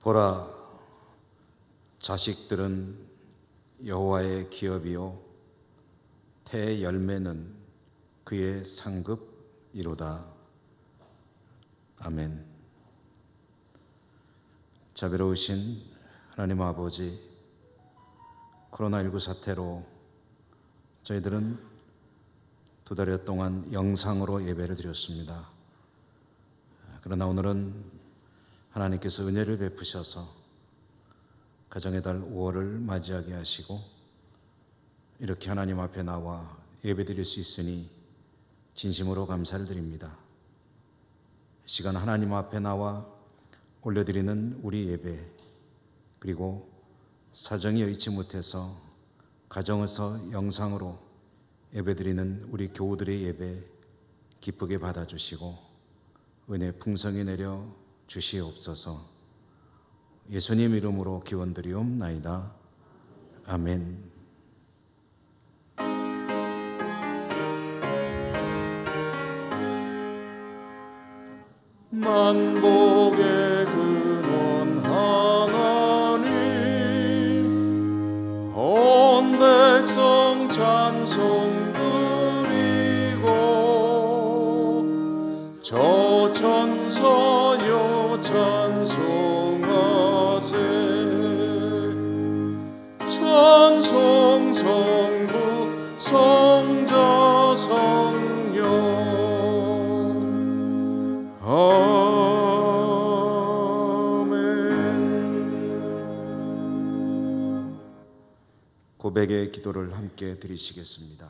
보라, 자식들은 여호와의 기업이요 태의 열매는 그의 상급이로다. 아멘. 자비로우신 하나님 아버지, 코로나19 사태로 저희들은 2달여 동안 영상으로 예배를 드렸습니다. 그러나 오늘은 하나님께서 은혜를 베푸셔서 가정의 달 5월을 맞이하게 하시고 이렇게 하나님 앞에 나와 예배 드릴 수 있으니 진심으로 감사를 드립니다. 시간 하나님 앞에 나와 올려드리는 우리 예배, 그리고 사정이 여의치 못해서 가정에서 영상으로 예배드리는 우리 교우들의 예배 기쁘게 받아주시고 은혜 풍성히 내려 주시옵소서. 예수님 이름으로 기원드리옵나이다. 아멘. 만복의 근원 하나님, 온 백성 찬송 드리고 저 천사여 찬송하세. 찬송 성부 성자 성령 아멘. 고백의 기도를 함께 드리시겠습니다.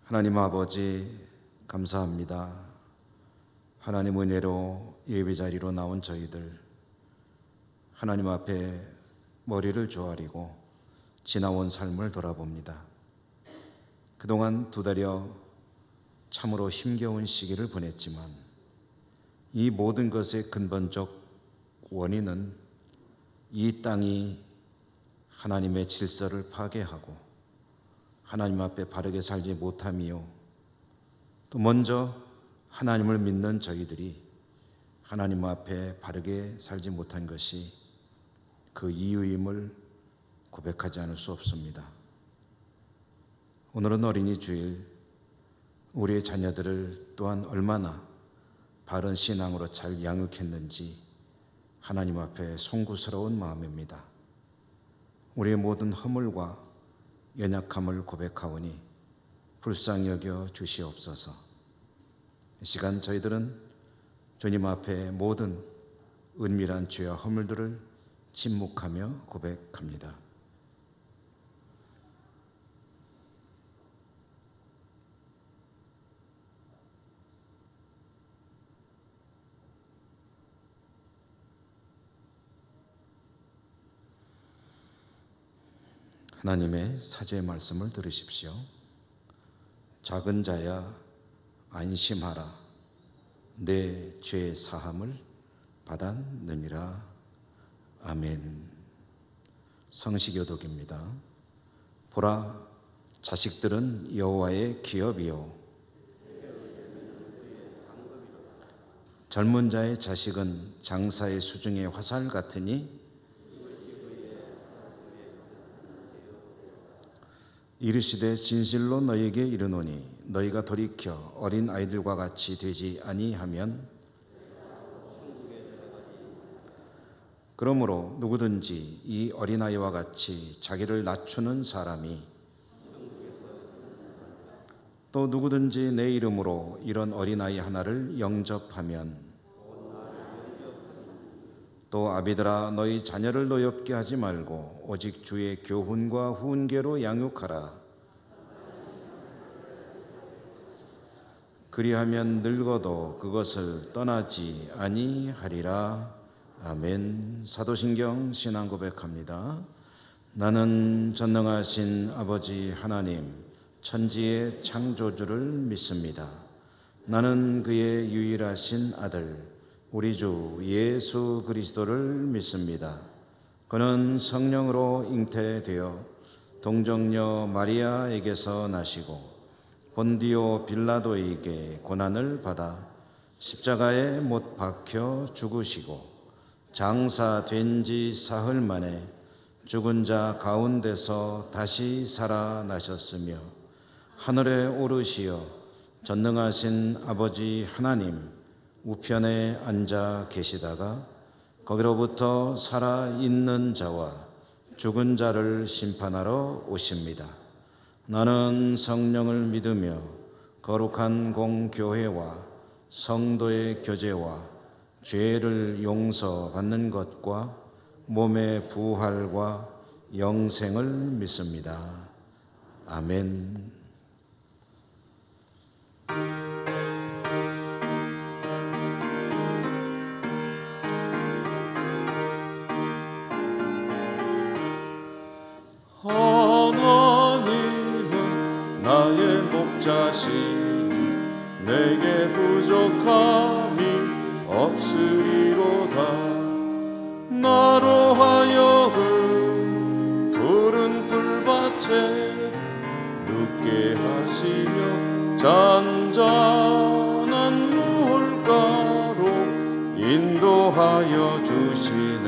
하나님 아버지, 감사합니다. 하나님 은혜로 예배 자리로 나온 저희들, 하나님 앞에 머리를 조아리고 지나온 삶을 돌아봅니다. 그동안 2달여 참으로 힘겨운 시기를 보냈지만 이 모든 것의 근본적 원인은 이 땅이 하나님의 질서를 파괴하고 하나님 앞에 바르게 살지 못함이요, 또 먼저 하나님을 믿는 저희들이 하나님 앞에 바르게 살지 못한 것이 그 이유임을 고백하지 않을 수 없습니다. 오늘은 어린이 주일, 우리의 자녀들을 또한 얼마나 바른 신앙으로 잘 양육했는지 하나님 앞에 송구스러운 마음입니다. 우리의 모든 허물과 연약함을 고백하오니 불쌍히 여겨 주시옵소서. 이 시간 저희들은 주님 앞에 모든 은밀한 죄와 허물들을 침묵하며 고백합니다. 하나님의 사죄의 말씀을 들으십시오. 작은 자야 안심하라, 내 죄 사함을 받았느니라. 아멘. 성시교독입니다. 보라, 자식들은 여호와의 기업이요 젊은 자의 자식은 장사의 수중의 화살 같으니 이르시되 진실로 너희에게 이르노니 너희가 돌이켜 어린 아이들과 같이 되지 아니하면, 그러므로 누구든지 이 어린아이와 같이 자기를 낮추는 사람이, 또 누구든지 내 이름으로 이런 어린아이 하나를 영접하면, 또 아비들아, 너희 자녀를 노엽게 하지 말고 오직 주의 교훈과 훈계로 양육하라. 그리하면 늙어도 그것을 떠나지 아니하리라. 아멘. 사도신경 신앙 고백합니다. 나는 전능하신 아버지 하나님, 천지의 창조주를 믿습니다. 나는 그의 유일하신 아들 우리 주 예수 그리스도를 믿습니다. 그는 성령으로 잉태되어 동정녀 마리아에게서 나시고 본디오 빌라도에게 고난을 받아 십자가에 못 박혀 죽으시고 장사된 지 사흘 만에 죽은 자 가운데서 다시 살아나셨으며 하늘에 오르시어 전능하신 아버지 하나님 우편에 앉아 계시다가 거기로부터 살아있는 자와 죽은 자를 심판하러 오십니다. 나는 성령을 믿으며 거룩한 공교회와 성도의 교제와 죄를 용서받는 것과 몸의 부활과 영생을 믿습니다. 아멘. 하나님은 나의 목자시니 내게 부족함이 없으리로다. 나로 하여금 푸른 뜰밭에 눕게 하시며 잔잔한 물가로 인도하여 주시네.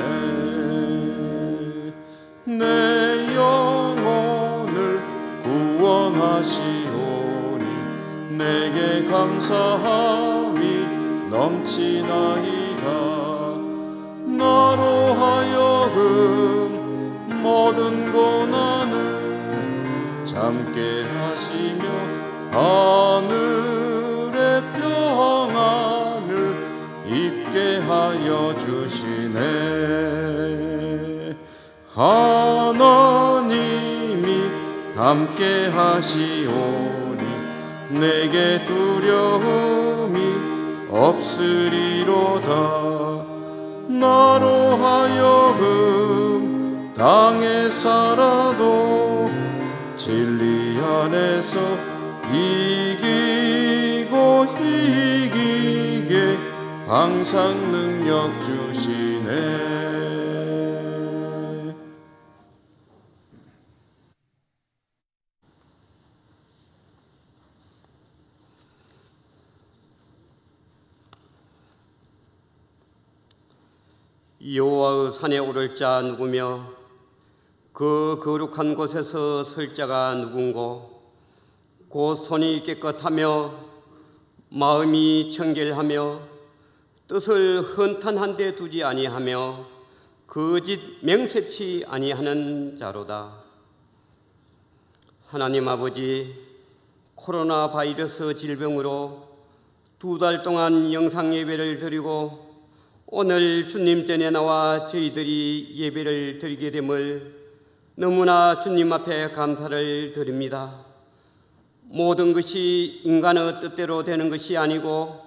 내 영혼을 구원하시오니 내게 감사함이 넘치나이다. 나로 하여금 모든 고난을 참게 하시며 하늘의 평안을 입게 하여 주시네. 하나님이 함께 하시오니 내게 두려움이 없으리로다. 나로 하여금 땅에 살아도 진리 안에서 이기고 이기게 항상 능력 주시네. 여호와의 산에 오를 자 누구며 그 거룩한 곳에서 설 자가 누군고? 곧 손이 깨끗하며 마음이 청결하며 뜻을 헌탄한 데 두지 아니하며 거짓 맹세치 아니하는 자로다. 하나님 아버지, 코로나 바이러스 질병으로 2달 동안 영상 예배를 드리고 오늘 주님 전에 나와 저희들이 예배를 드리게 됨을 너무나 주님 앞에 감사를 드립니다. 모든 것이 인간의 뜻대로 되는 것이 아니고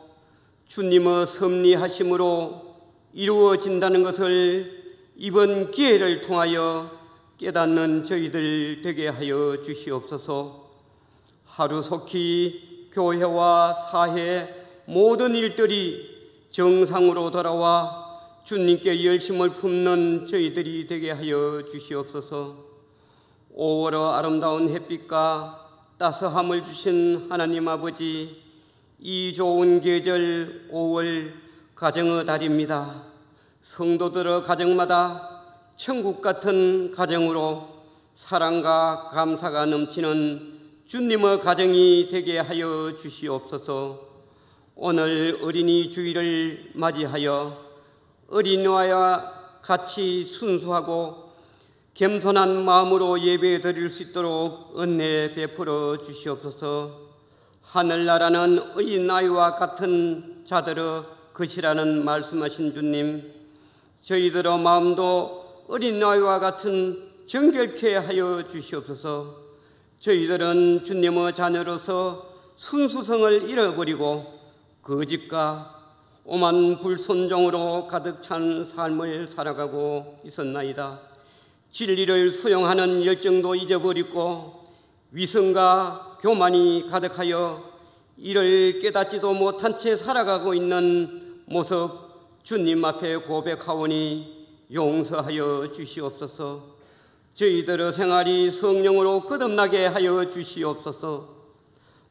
주님의 섭리하심으로 이루어진다는 것을 이번 기회를 통하여 깨닫는 저희들 되게 하여 주시옵소서. 하루속히 교회와 사회 모든 일들이 정상으로 돌아와 주님께 열심을 품는 저희들이 되게 하여 주시옵소서. 5월의 아름다운 햇빛과 따스함을 주신 하나님 아버지, 이 좋은 계절 5월 가정의 달입니다. 성도들의 가정마다 천국 같은 가정으로 사랑과 감사가 넘치는 주님의 가정이 되게 하여 주시옵소서. 오늘 어린이 주일을 맞이하여 어린이와 같이 순수하고 겸손한 마음으로 예배 드릴 수 있도록 은혜 베풀어 주시옵소서. 하늘나라는 어린아이와 같은 자들의 것이라는 말씀하신 주님, 저희들의 마음도 어린아이와 같은 정결케 하여 주시옵소서. 저희들은 주님의 자녀로서 순수성을 잃어버리고 거짓과 오만 불순종으로 가득 찬 삶을 살아가고 있었나이다. 진리를 수용하는 열정도 잊어버리고 위선과 교만이 가득하여 이를 깨닫지도 못한 채 살아가고 있는 모습 주님 앞에 고백하오니 용서하여 주시옵소서. 저희들의 생활이 성령으로 거듭나게 하여 주시옵소서.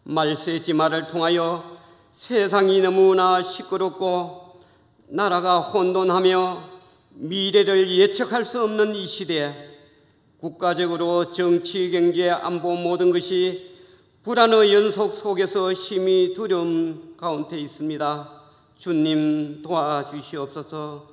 말세지마를 통하여 세상이 너무나 시끄럽고 나라가 혼돈하며 미래를 예측할 수 없는 이 시대에 국가적으로 정치, 경제, 안보 모든 것이 불안의 연속 속에서 심히 두려움 가운데 있습니다. 주님 도와주시옵소서.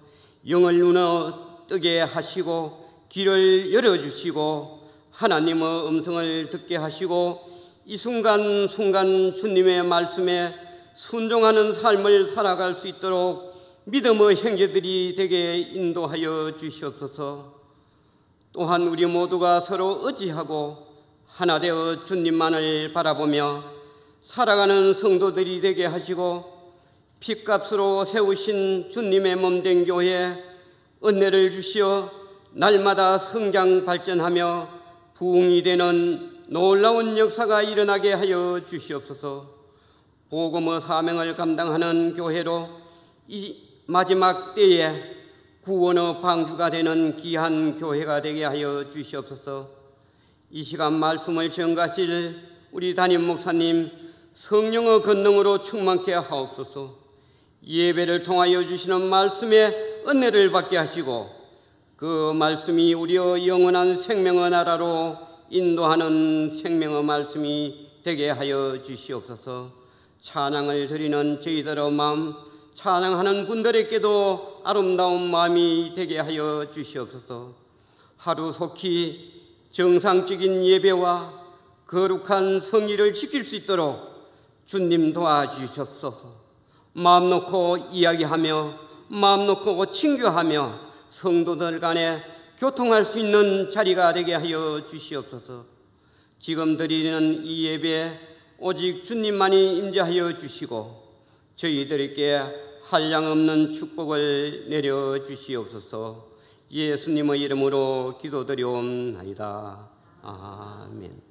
영을 눈어 뜨게 하시고 길을 열어주시고 하나님의 음성을 듣게 하시고 이 순간순간 주님의 말씀에 순종하는 삶을 살아갈 수 있도록 믿음의 형제들이 되게 인도하여 주시옵소서. 또한 우리 모두가 서로 의지하고 하나 되어 주님만을 바라보며 살아가는 성도들이 되게 하시고 핏값으로 세우신 주님의 몸된 교회 은혜를 주시어 날마다 성장 발전하며 부흥이 되는 놀라운 역사가 일어나게 하여 주시옵소서. 복음의 사명을 감당하는 교회로 이 마지막 때에 구원의 방주가 되는 귀한 교회가 되게 하여 주시옵소서. 이 시간 말씀을 전가하실 우리 담임 목사님 성령의 권능으로 충만케 하옵소서. 예배를 통하여 주시는 말씀에 은혜를 받게 하시고 그 말씀이 우리의 영원한 생명의 나라로 인도하는 생명의 말씀이 되게 하여 주시옵소서. 찬양을 드리는 저희들의 마음, 찬양하는 분들에게도 아름다운 마음이 되게 하여 주시옵소서. 하루속히 정상적인 예배와 거룩한 성의를 지킬 수 있도록 주님 도와주시옵소서. 마음 놓고 이야기하며 마음 놓고 친교하며 성도들 간에 교통할 수 있는 자리가 되게 하여 주시옵소서. 지금 드리는 이 예배에 오직 주님만이 임재하여 주시고 저희들에게 한량없는 축복을 내려 주시옵소서. 예수님의 이름으로 기도드리옵나이다. 아멘.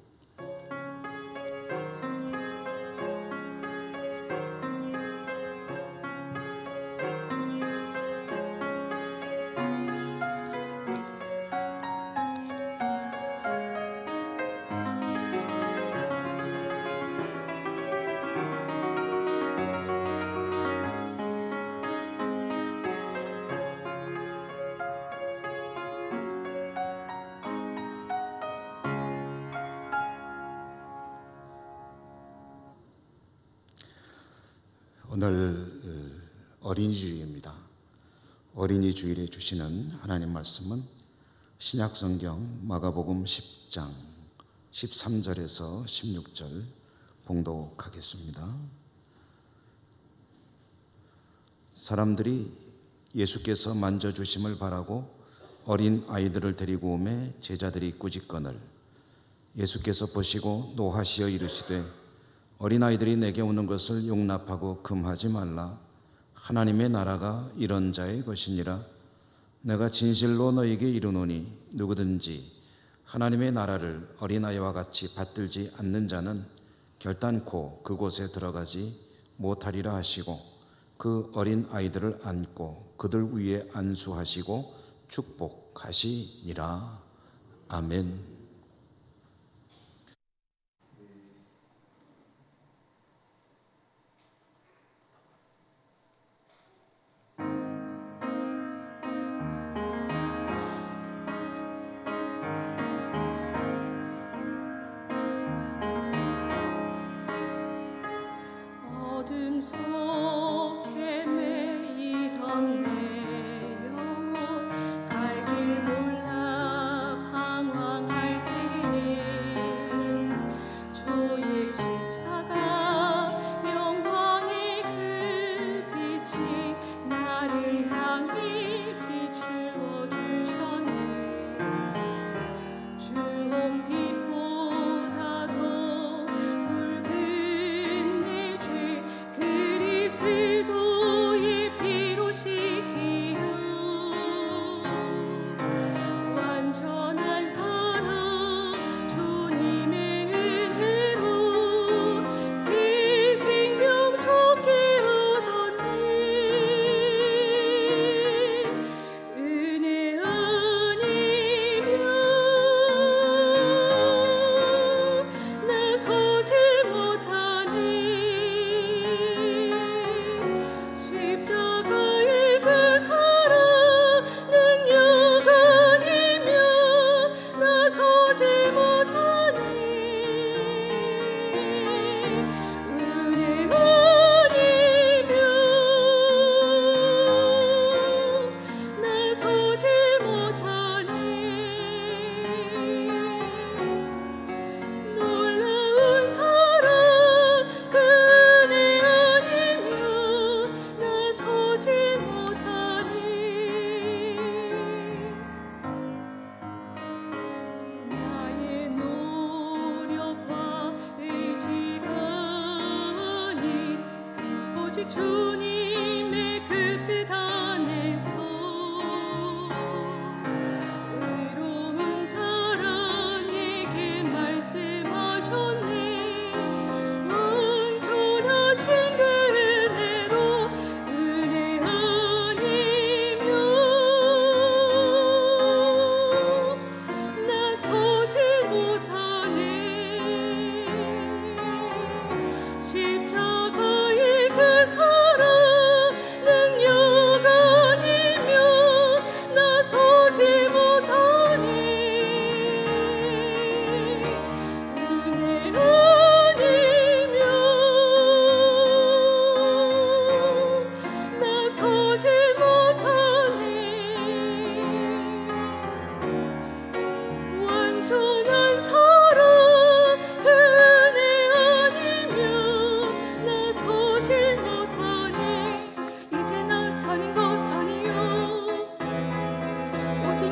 오늘 어린이 주일입니다. 어린이 주일에 주시는 하나님 말씀은 신약성경 마가복음 10장 13절에서 16절 봉독하겠습니다. 사람들이 예수께서 만져주심을 바라고 어린 아이들을 데리고 오매 제자들이 꾸짖거늘 예수께서 보시고 노하시어 이르시되 어린아이들이 내게 오는 것을 용납하고 금하지 말라. 하나님의 나라가 이런 자의 것이니라. 내가 진실로 너희에게 이르노니 누구든지 하나님의 나라를 어린아이와 같이 받들지 않는 자는 결단코 그곳에 들어가지 못하리라 하시고 그 어린아이들을 안고 그들 위에 안수하시고 축복하시니라. 아멘. 어둠 속에 매이던 내 영혼 갈 길 몰라 방황할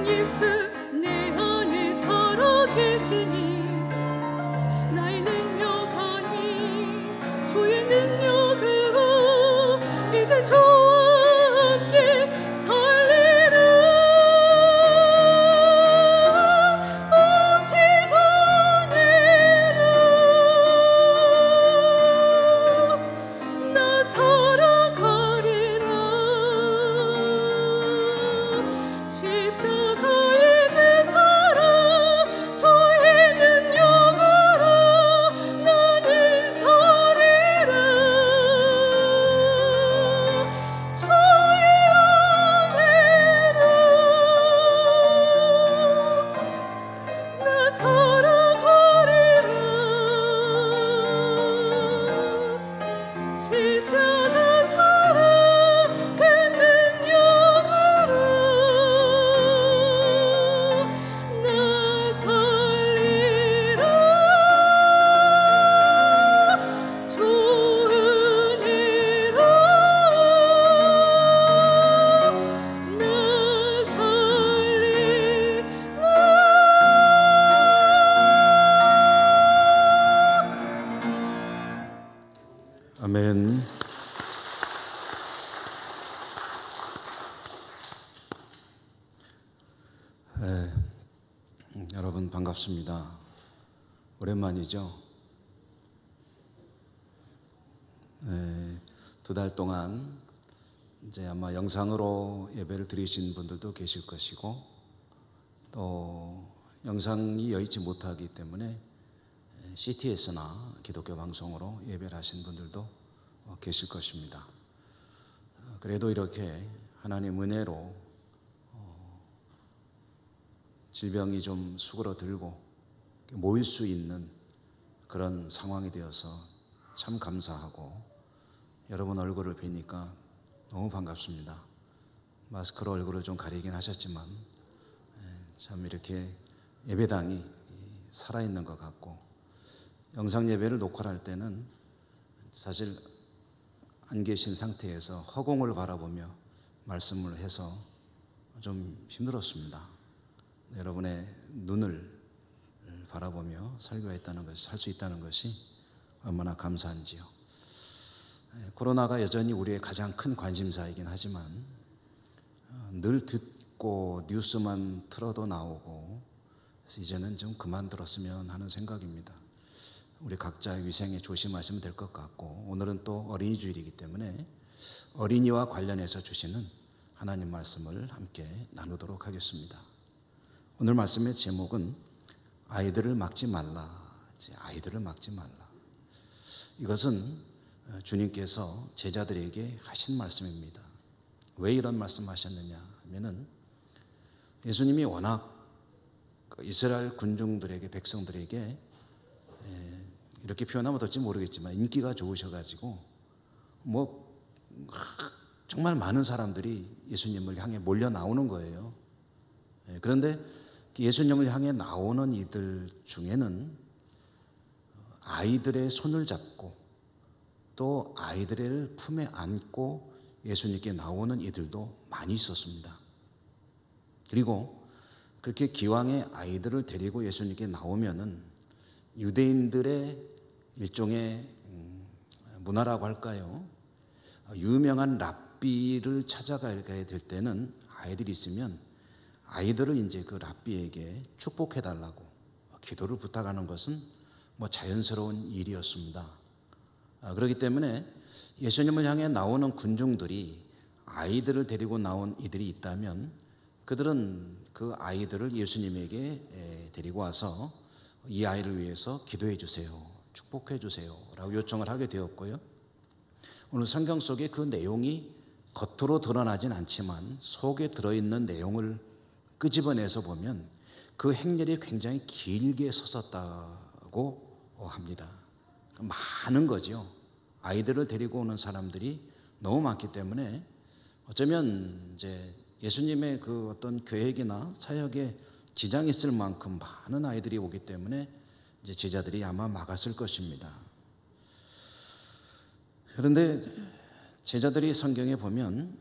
예수 내 안에 살아 계시니 나의 능력 아닌 주의 능력으로 이제 저와 함께 살리라. 오직 은혜로 나 살아가리라. 십자가의 그 사랑 주의 능력으로 나는 서리라. 주의 은혜로 나 살아가리라. 십자가 사랑 그 능력으로 나 살리라. 주 은혜로 나 살리라. 아멘. 여러분 반갑습니다. 오랜만이죠. 2달 동안 이제 아마 영상으로 예배를 드리신 분들도 계실 것이고, 또 영상이 여의치 못하기 때문에 CTS나 기독교 방송으로 예배를 하신 분들도 계실 것입니다. 그래도 이렇게 하나님 은혜로 질병이 좀 수그러들고 모일 수 있는 그런 상황이 되어서 참 감사하고, 여러분 얼굴을 뵈니까 너무 반갑습니다. 마스크로 얼굴을 좀 가리긴 하셨지만 참 이렇게 예배당이 살아있는 것 같고, 영상 예배를 녹화를 할 때는 사실 안 계신 상태에서 허공을 바라보며 말씀을 해서 좀 힘들었습니다. 여러분의 눈을 바라보며 설교했다는 것이, 살 수 있다는 것이 얼마나 감사한지요. 코로나가 여전히 우리의 가장 큰 관심사이긴 하지만 늘 듣고 뉴스만 틀어도 나오고, 그래서 이제는 좀 그만 들었으면 하는 생각입니다. 우리 각자 위생에 조심하시면 될 것 같고, 오늘은 또 어린이 주일이기 때문에 어린이와 관련해서 주시는 하나님 말씀을 함께 나누도록 하겠습니다. 오늘 말씀의 제목은 아이들을 막지 말라. 아이들을 막지 말라. 이것은 주님께서 제자들에게 하신 말씀입니다. 왜 이런 말씀하셨느냐 하면은, 예수님이 워낙 이스라엘 군중들에게, 백성들에게 이렇게 표현하면 어떨지 모르겠지만 인기가 좋으셔가지고 정말 많은 사람들이 예수님을 향해 몰려 나오는 거예요. 그런데 예수님을 향해 나오는 이들 중에는 아이들의 손을 잡고 또 아이들을 품에 안고 예수님께 나오는 이들도 많이 있었습니다. 그리고 그렇게 기왕에 아이들을 데리고 예수님께 나오면은 유대인들의 일종의 문화라고 할까요? 유명한 랍비를 찾아가야 될 때는 아이들이 있으면 아이들을 이제 그 랍비에게 축복해 달라고 기도를 부탁하는 것은 자연스러운 일이었습니다. 그렇기 때문에 예수님을 향해 나오는 군중들이 아이들을 데리고 나온 이들이 있다면 그들은 그 아이들을 예수님에게 데리고 와서 이 아이를 위해서 기도해 주세요, 축복해 주세요 라고 요청을 하게 되었고요. 오늘 성경 속에 그 내용이 겉으로 드러나진 않지만 속에 들어있는 내용을 끄집어내서 보면 그 행렬이 굉장히 길게 섰었다고 합니다. 많은 거죠. 아이들을 데리고 오는 사람들이 너무 많기 때문에 어쩌면 이제 예수님의 그 어떤 계획이나 사역에 지장이 있을 만큼 많은 아이들이 오기 때문에 이제 제자들이 아마 막았을 것입니다. 그런데 제자들이 성경에 보면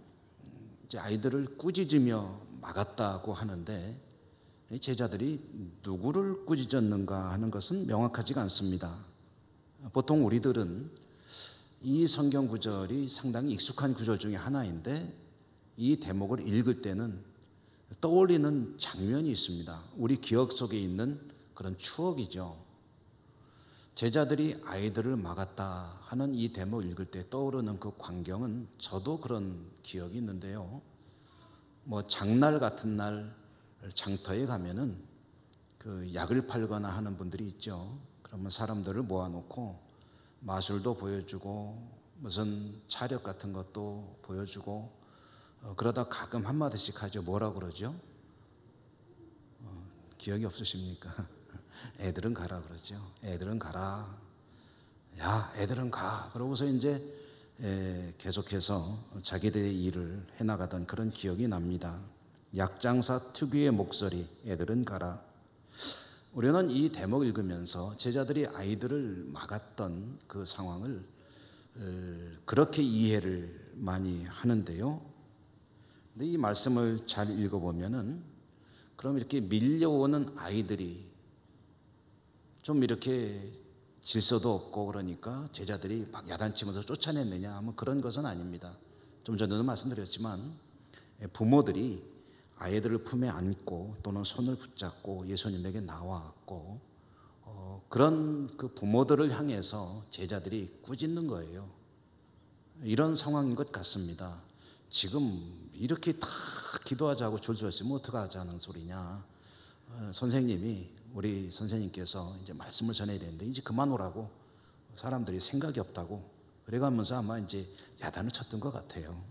이제 아이들을 꾸짖으며 막았다고 하는데 제자들이 누구를 꾸짖었는가 하는 것은 명확하지가 않습니다. 보통 우리들은 이 성경 구절이 상당히 익숙한 구절 중에 하나인데 이 대목을 읽을 때는 떠올리는 장면이 있습니다. 우리 기억 속에 있는 그런 추억이죠. 제자들이 아이들을 막았다 하는 이 대목을 읽을 때 떠오르는 그 광경은 저도 그런 기억이 있는데요. 뭐 장날 같은 날 장터에 가면은 그 약을 팔거나 하는 분들이 있죠. 그러면 사람들을 모아놓고 마술도 보여주고 무슨 차력 같은 것도 보여주고 그러다 가끔 한마디씩 하죠. 뭐라고 그러죠? 기억이 없으십니까? 애들은 가라 그러죠. 애들은 가라. 야, 애들은 가. 그러고서 이제 계속해서 자기들의 일을 해나가던 그런 기억이 납니다. 약장사 특유의 목소리, 애들은 가라. 우리는 이 대목을 읽으면서 제자들이 아이들을 막았던 그 상황을 그렇게 이해를 많이 하는데요. 근데 이 말씀을 잘 읽어보면은 그럼 이렇게 밀려오는 아이들이 좀 이렇게 질서도 없고 그러니까 제자들이 막 야단치면서 쫓아냈느냐 하면 그런 것은 아닙니다. 좀 전에도 말씀드렸지만 부모들이 아이들을 품에 안고 또는 손을 붙잡고 예수님에게 나와왔고 그런 그 부모들을 향해서 제자들이 꾸짖는 거예요. 이런 상황인 것 같습니다. 지금 이렇게 다 기도하자고 줄줄 서면 어떡하자는 소리냐. 선생님이 우리 선생님께서 이제 말씀을 전해야 되는데 이제 그만 오라고 사람들이 생각이 없다고 그래가면서 아마 이제 야단을 쳤던 것 같아요.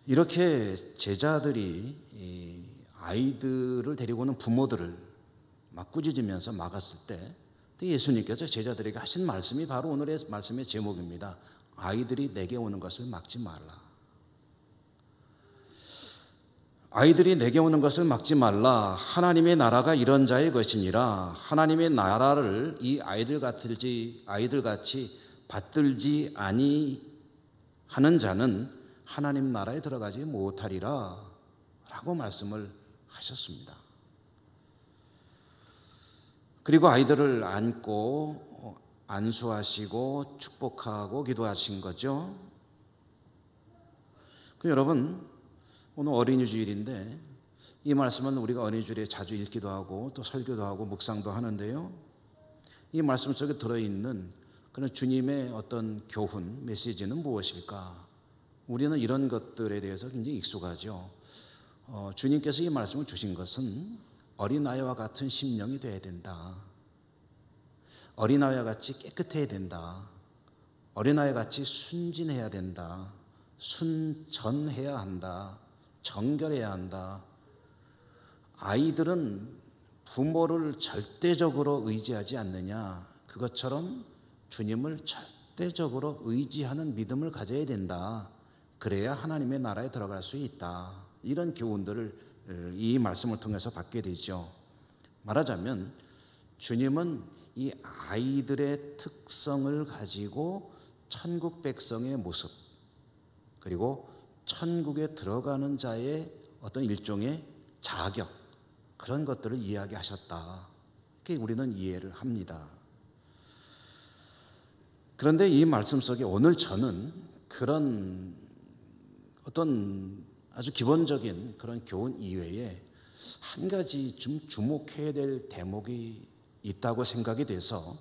이렇게 제자들이 이 아이들을 데리고 오는 부모들을 막 꾸짖으면서 막았을 때 예수님께서 제자들에게 하신 말씀이 바로 오늘의 말씀의 제목입니다. 아이들이 내게 오는 것을 막지 말라. 아이들이 내게 오는 것을 막지 말라. 하나님의 나라가 이런 자의 것이니라. 하나님의 나라를 이 아이들같이 받들지 아니하는 자는 하나님 나라에 들어가지 못하리라 라고 말씀을 하셨습니다. 그리고 아이들을 안고 안수하시고 축복하고 기도하신 거죠. 여러분, 오늘 어린이 주일인데 이 말씀은 우리가 어린이 주일에 자주 읽기도 하고 또 설교도 하고 묵상도 하는데요. 이 말씀 속에 들어있는 그런 주님의 어떤 교훈, 메시지는 무엇일까? 우리는 이런 것들에 대해서 굉장히 익숙하죠. 주님께서 이 말씀을 주신 것은 어린아이와 같은 심령이 되어야 된다. 어린아이와 같이 깨끗해야 된다. 어린아이와 같이 순진해야 된다. 순전해야 한다. 정결해야 한다. 아이들은 부모를 절대적으로 의지하지 않느냐. 그것처럼 주님을 절대적으로 의지하는 믿음을 가져야 된다. 그래야 하나님의 나라에 들어갈 수 있다. 이런 교훈들을 이 말씀을 통해서 받게 되죠. 말하자면 주님은 이 아이들의 특성을 가지고 천국 백성의 모습 그리고 천국에 들어가는 자의 어떤 일종의 자격 그런 것들을 이야기하셨다. 이렇게 우리는 이해를 합니다. 그런데 이 말씀 속에 오늘 저는 그런 어떤 아주 기본적인 그런 교훈 이외에 한 가지 좀 주목해야 될 대목이 있다고 생각이 돼서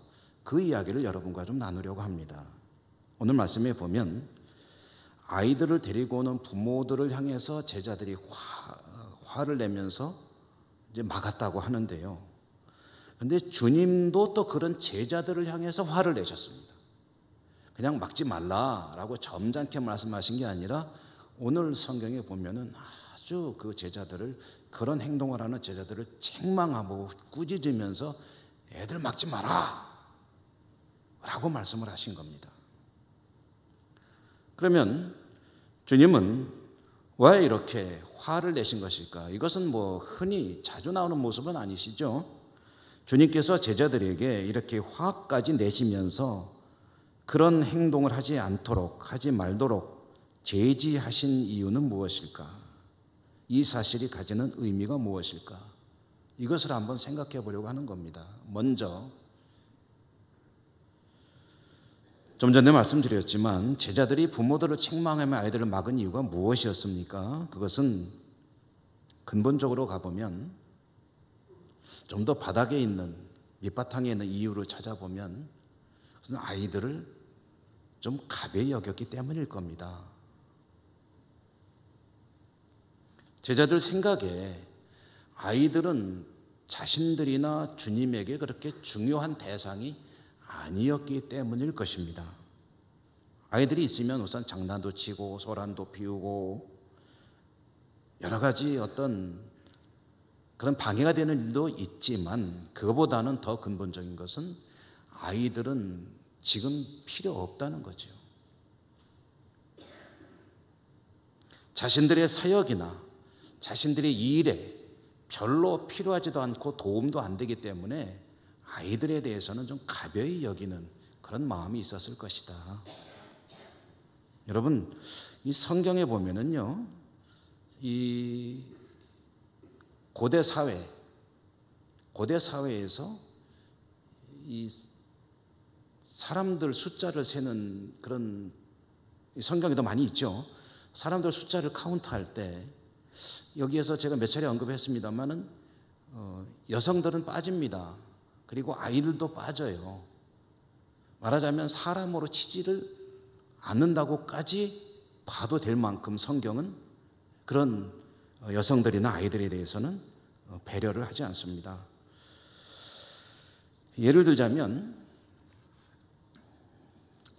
그 이야기를 여러분과 좀 나누려고 합니다. 오늘 말씀에 보면 아이들을 데리고 오는 부모들을 향해서 제자들이 화를 내면서 이제 막았다고 하는데요. 그런데 주님도 또 그런 제자들을 향해서 화를 내셨습니다. 그냥 막지 말라라고 점잖게 말씀하신 게 아니라 오늘 성경에 보면은 아주 그 제자들을 그런 행동을 하는 제자들을 책망하고 꾸짖으면서 애들 막지 마라 라고 말씀을 하신 겁니다. 그러면 주님은 왜 이렇게 화를 내신 것일까? 이것은 뭐 흔히 자주 나오는 모습은 아니시죠. 주님께서 제자들에게 이렇게 화까지 내시면서 그런 행동을 하지 않도록 하지 말도록 제지하신 이유는 무엇일까? 이 사실이 가지는 의미가 무엇일까? 이것을 한번 생각해 보려고 하는 겁니다. 먼저 좀 전에 말씀드렸지만 제자들이 부모들을 책망하며 아이들을 막은 이유가 무엇이었습니까? 그것은 근본적으로 가보면 좀 더 바닥에 있는 밑바탕에 있는 이유를 찾아보면 그것은 아이들을 좀 가벼이 여겼기 때문일 겁니다. 제자들 생각에 아이들은 자신들이나 주님에게 그렇게 중요한 대상이 아니었기 때문일 것입니다. 아이들이 있으면 우선 장난도 치고 소란도 피우고 여러 가지 어떤 그런 방해가 되는 일도 있지만 그거보다는 더 근본적인 것은 아이들은 지금 필요 없다는 거죠. 자신들의 사역이나 자신들의 일에 별로 필요하지도 않고 도움도 안 되기 때문에 아이들에 대해서는 좀 가벼이 여기는 그런 마음이 있었을 것이다. 여러분, 이 성경에 보면은요, 이 고대 사회에서 이 사람들 숫자를 세는 그런 성경에도 많이 있죠. 사람들 숫자를 카운트할 때 여기에서 제가 몇 차례 언급했습니다만은 여성들은 빠집니다. 그리고 아이들도 빠져요. 말하자면 사람으로 치지를 않는다고까지 봐도 될 만큼 성경은 그런 여성들이나 아이들에 대해서는 배려를 하지 않습니다. 예를 들자면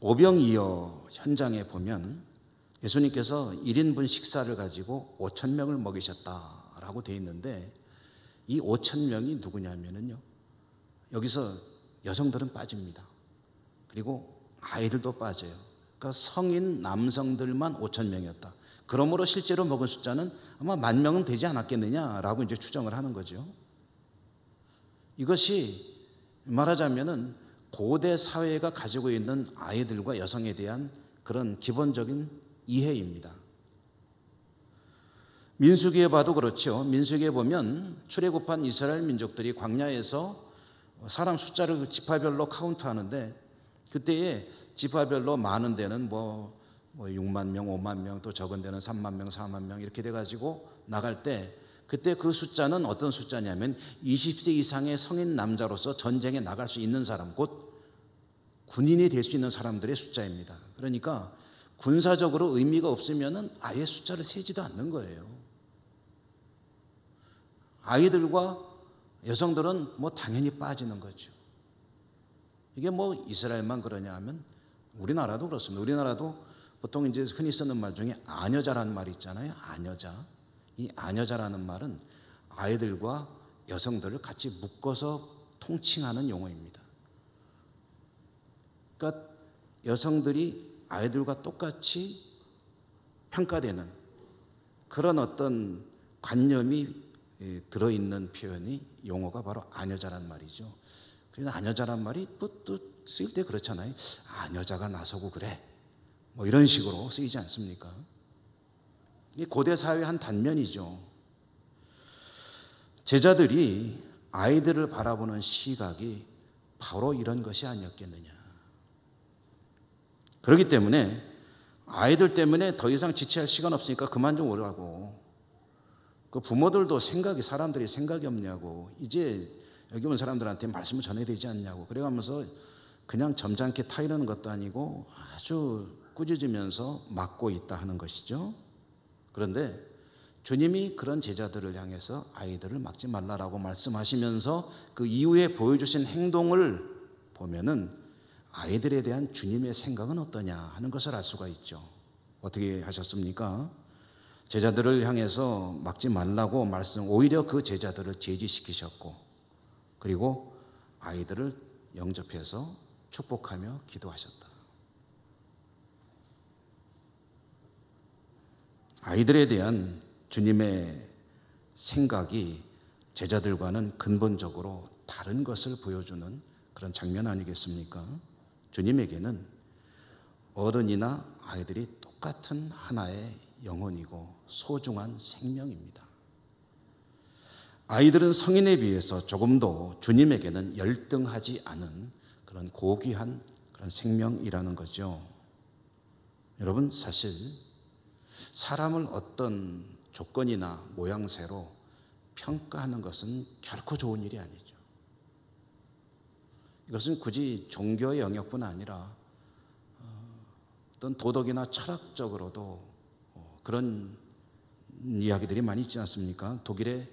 오병이어 현장에 보면 예수님께서 1인분 식사를 가지고 5,000명을 먹이셨다라고 되어 있는데 이 5,000명이 누구냐면요, 여기서 여성들은 빠집니다. 그리고 아이들도 빠져요. 그러니까 성인 남성들만 5,000명이었다. 그러므로 실제로 먹은 숫자는 아마 10,000명은 되지 않았겠느냐라고 이제 추정을 하는 거죠. 이것이 말하자면은 고대 사회가 가지고 있는 아이들과 여성에 대한 그런 기본적인 이해입니다. 민수기에 봐도 그렇죠. 민수기에 보면 출애굽한 이스라엘 민족들이 광야에서 사람 숫자를 지파별로 카운트하는데 그때에 지파별로 많은 데는 뭐 6만 명, 5만 명, 또 적은 데는 3만 명, 4만 명 이렇게 돼가지고 나갈 때 그때 그 숫자는 어떤 숫자냐면 20세 이상의 성인 남자로서 전쟁에 나갈 수 있는 사람, 곧 군인이 될 수 있는 사람들의 숫자입니다. 그러니까 군사적으로 의미가 없으면 아예 숫자를 세지도 않는 거예요. 아이들과 여성들은 뭐 당연히 빠지는 거죠. 이게 뭐 이스라엘만 그러냐 하면 우리나라도 그렇습니다. 우리나라도 보통 이제 흔히 쓰는 말 중에 아녀자라는 말이 있잖아요. 아녀자. 이 아녀자라는 말은 아이들과 여성들을 같이 묶어서 통칭하는 용어입니다. 그러니까 여성들이 아이들과 똑같이 평가되는 그런 어떤 관념이 들어있는 표현이 용어가 바로 아녀자란 말이죠. 그래서 아녀자란 말이 또 쓰일 때 그렇잖아요. 아녀자가 나서고 그래. 뭐 이런 식으로 쓰이지 않습니까? 이 고대 사회의 한 단면이죠. 제자들이 아이들을 바라보는 시각이 바로 이런 것이 아니었겠느냐. 그렇기 때문에 아이들 때문에 더 이상 지체할 시간 없으니까 그만 좀 오라고. 그 부모들도 사람들이 생각이 없냐고. 이제 여기 온 사람들한테 말씀을 전해야 되지 않냐고. 그래가면서 그냥 점잖게 타이르는 것도 아니고 아주 꾸짖으면서 막고 있다 하는 것이죠. 그런데 주님이 그런 제자들을 향해서 아이들을 막지 말라라고 말씀하시면서 그 이후에 보여주신 행동을 보면은 아이들에 대한 주님의 생각은 어떠냐 하는 것을 알 수가 있죠. 어떻게 하셨습니까? 제자들을 향해서 막지 말라고 오히려 그 제자들을 제지시키셨고, 그리고 아이들을 영접해서 축복하며 기도하셨다. 아이들에 대한 주님의 생각이 제자들과는 근본적으로 다른 것을 보여주는 그런 장면 아니겠습니까? 주님에게는 어른이나 아이들이 똑같은 하나의 영혼이고 소중한 생명입니다. 아이들은 성인에 비해서 조금도 주님에게는 열등하지 않은 그런 고귀한 그런 생명이라는 거죠. 여러분, 사실 사람을 어떤 조건이나 모양새로 평가하는 것은 결코 좋은 일이 아니죠. 이것은 굳이 종교의 영역뿐 아니라 어떤 도덕이나 철학적으로도 그런 이야기들이 많이 있지 않습니까? 독일의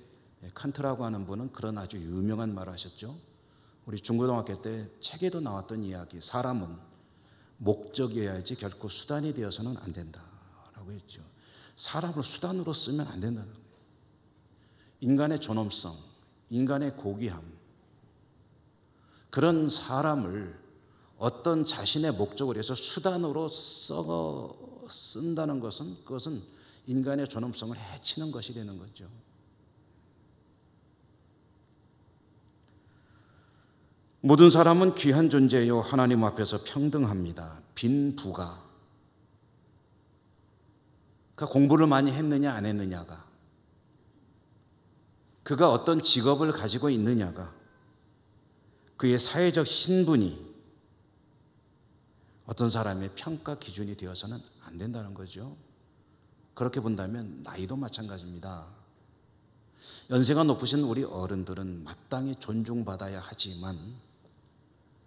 칸트라고 하는 분은 그런 아주 유명한 말을 하셨죠. 우리 중고등학교 때 책에도 나왔던 이야기, 사람은 목적이어야지 결코 수단이 되어서는 안 된다라고 했죠. 사람을 수단으로 쓰면 안 된다는 거예요. 인간의 존엄성, 인간의 고귀함, 그런 사람을 어떤 자신의 목적을 위해서 수단으로 쓴다는 것은 그것은 인간의 존엄성을 해치는 것이 되는 거죠. 모든 사람은 귀한 존재요 하나님 앞에서 평등합니다. 빈 부가 그가 공부를 많이 했느냐 안 했느냐가, 그가 어떤 직업을 가지고 있느냐가, 그의 사회적 신분이 어떤 사람의 평가 기준이 되어서는 안 된다는 거죠. 그렇게 본다면 나이도 마찬가지입니다. 연세가 높으신 우리 어른들은 마땅히 존중받아야 하지만,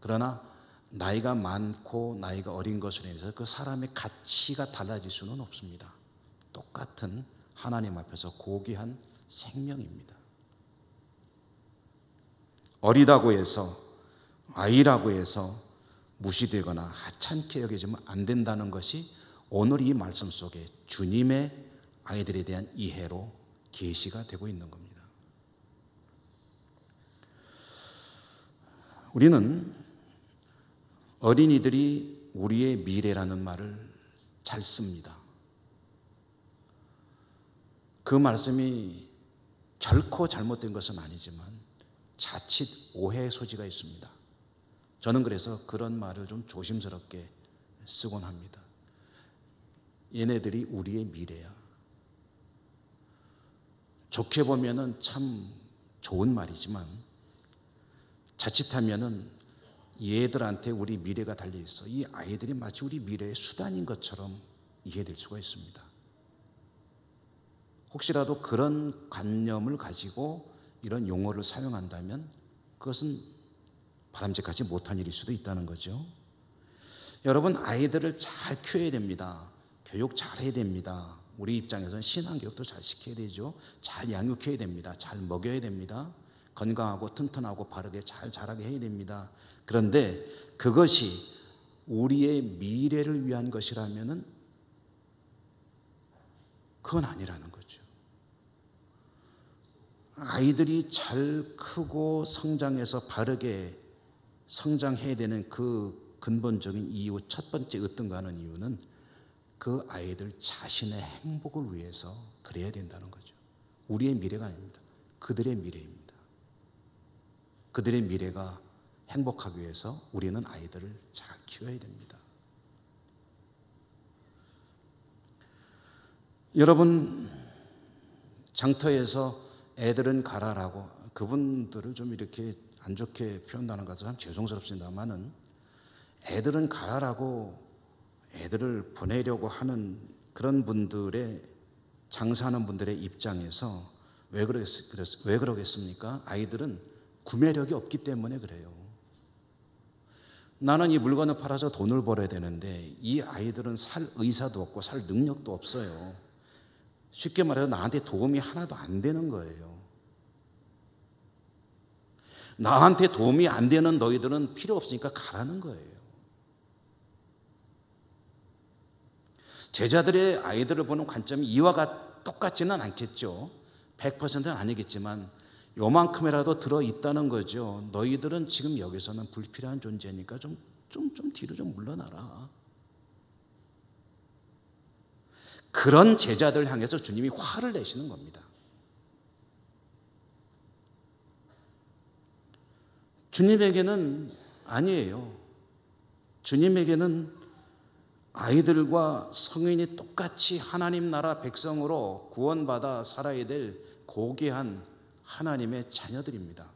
그러나 나이가 많고 나이가 어린 것으로 인해서 그 사람의 가치가 달라질 수는 없습니다. 똑같은 하나님 앞에서 고귀한 생명입니다. 어리다고 해서, 아이라고 해서 무시되거나 하찮게 여겨지면 안 된다는 것이 오늘 이 말씀 속에 주님의 아이들에 대한 이해로 계시가 되고 있는 겁니다. 우리는 어린이들이 우리의 미래라는 말을 잘 씁니다. 그 말씀이 결코 잘못된 것은 아니지만 자칫 오해의 소지가 있습니다. 저는 그래서 그런 말을 좀 조심스럽게 쓰곤 합니다. 얘네들이 우리의 미래야. 좋게 보면은 참 좋은 말이지만 자칫하면은 얘들한테 우리 미래가 달려 있어. 이 아이들이 마치 우리 미래의 수단인 것처럼 이해될 수가 있습니다. 혹시라도 그런 관념을 가지고 이런 용어를 사용한다면 그것은 바람직하지 못한 일일 수도 있다는 거죠. 여러분, 아이들을 잘 키워야 됩니다. 교육 잘해야 됩니다. 우리 입장에서는 신앙교육도 잘 시켜야 되죠. 잘 양육해야 됩니다. 잘 먹여야 됩니다. 건강하고 튼튼하고 바르게 잘 자라게 해야 됩니다. 그런데 그것이 우리의 미래를 위한 것이라면은 그건 아니라는 거죠. 아이들이 잘 크고 성장해서 바르게 성장해야 되는 그 근본적인 이유, 첫 번째 어떤가 하는 이유는 그 아이들 자신의 행복을 위해서 그래야 된다는 거죠. 우리의 미래가 아닙니다. 그들의 미래입니다. 그들의 미래가 행복하기 위해서 우리는 아이들을 잘 키워야 됩니다. 여러분, 장터에서 애들은 가라라고 그분들을 좀 이렇게 안 좋게 표현하는 것은 참 죄송스럽습니다만은, 애들은 가라라고 애들을 보내려고 하는 그런 분들의, 장사하는 분들의 입장에서 왜 그러겠습니까? 아이들은 구매력이 없기 때문에 그래요. 나는 이 물건을 팔아서 돈을 벌어야 되는데 이 아이들은 살 의사도 없고 살 능력도 없어요. 쉽게 말해서 나한테 도움이 하나도 안 되는 거예요. 나한테 도움이 안 되는 너희들은 필요 없으니까 가라는 거예요. 제자들의 아이들을 보는 관점이 이와 똑같지는 않겠죠. 100%는 아니겠지만 요만큼이라도 들어있다는 거죠. 너희들은 지금 여기서는 불필요한 존재니까 좀 뒤로 좀 물러나라. 그런 제자들 향해서 주님이 화를 내시는 겁니다. 주님에게는 아니에요. 주님에게는 아이들과 성인이 똑같이 하나님 나라 백성으로 구원받아 살아야 될 고귀한 하나님의 자녀들입니다.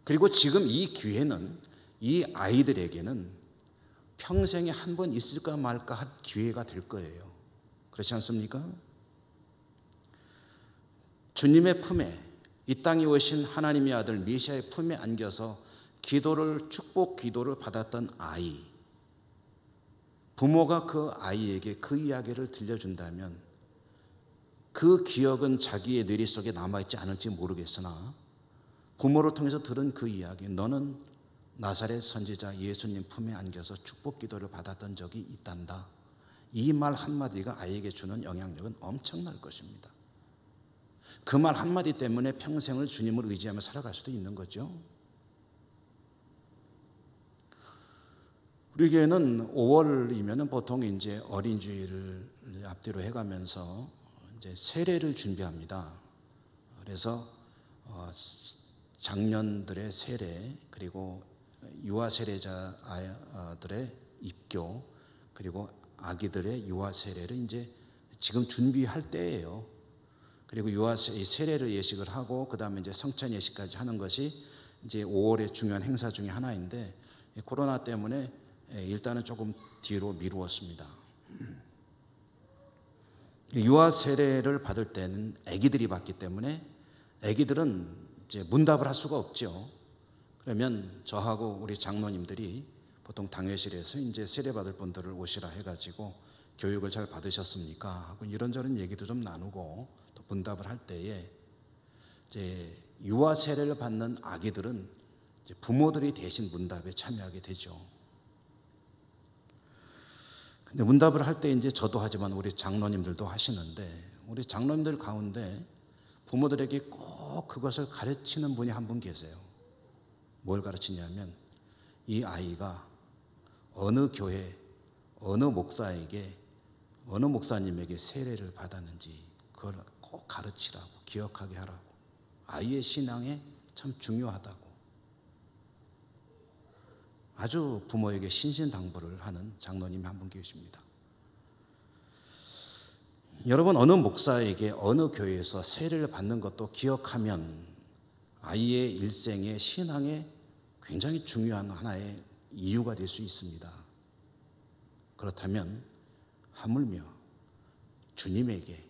그리고 지금 이 기회는 이 아이들에게는 평생에 한 번 있을까 말까 한 기회가 될 거예요. 그렇지 않습니까? 주님의 품에, 이 땅에 오신 하나님의 아들 메시아의 품에 안겨서 축복 기도를 받았던 아이, 부모가 그 아이에게 그 이야기를 들려준다면 그 기억은 자기의 뇌리 속에 남아있지 않을지 모르겠으나 부모를 통해서 들은 그 이야기, 너는 나사렛 선지자 예수님 품에 안겨서 축복 기도를 받았던 적이 있단다. 이 말 한마디가 아이에게 주는 영향력은 엄청날 것입니다. 그 말 한마디 때문에 평생을 주님을 의지하며 살아갈 수도 있는 거죠. 우리 교회는 5월이면 보통 이제 어린주일을 앞뒤로 해가면서 이제 세례를 준비합니다. 그래서 장년들의 세례, 그리고 유아 세례자들의 입교, 그리고 아기들의 유아 세례를 이제 지금 준비할 때예요. 그리고 세례를 예식을 하고 그 다음에 이제 성찬 예식까지 하는 것이 이제 5월의 중요한 행사 중에 하나인데 코로나 때문에 일단은 조금 뒤로 미루었습니다. 유아 세례를 받을 때는 아기들이 받기 때문에 아기들은 이제 문답을 할 수가 없죠. 그러면 저하고 우리 장로님들이 보통 당회실에서 이제 세례 받을 분들을 오시라 해가지고 교육을 잘 받으셨습니까? 하고 이런저런 얘기도 좀 나누고 또 문답을 할 때에 이제 유아 세례를 받는 아기들은 이제 부모들이 대신 문답에 참여하게 되죠. 근데 문답을 할 때 이제 저도 하지만 우리 장로님들도 하시는데 우리 장로님들 가운데 부모들에게 꼭 그것을 가르치는 분이 한 분 계세요. 뭘 가르치냐면 이 아이가 어느 교회, 어느 목사에게, 어느 목사님에게 세례를 받았는지 그걸 꼭 가르치라고, 기억하게 하라고. 아이의 신앙에 참 중요하다고. 아주 부모에게 신신당부를 하는 장로님이 한 분 계십니다. 여러분, 어느 목사에게 어느 교회에서 세례를 받는 것도 기억하면 아이의 일생의 신앙에 굉장히 중요한 하나의 이유가 될 수 있습니다. 그렇다면 하물며 주님에게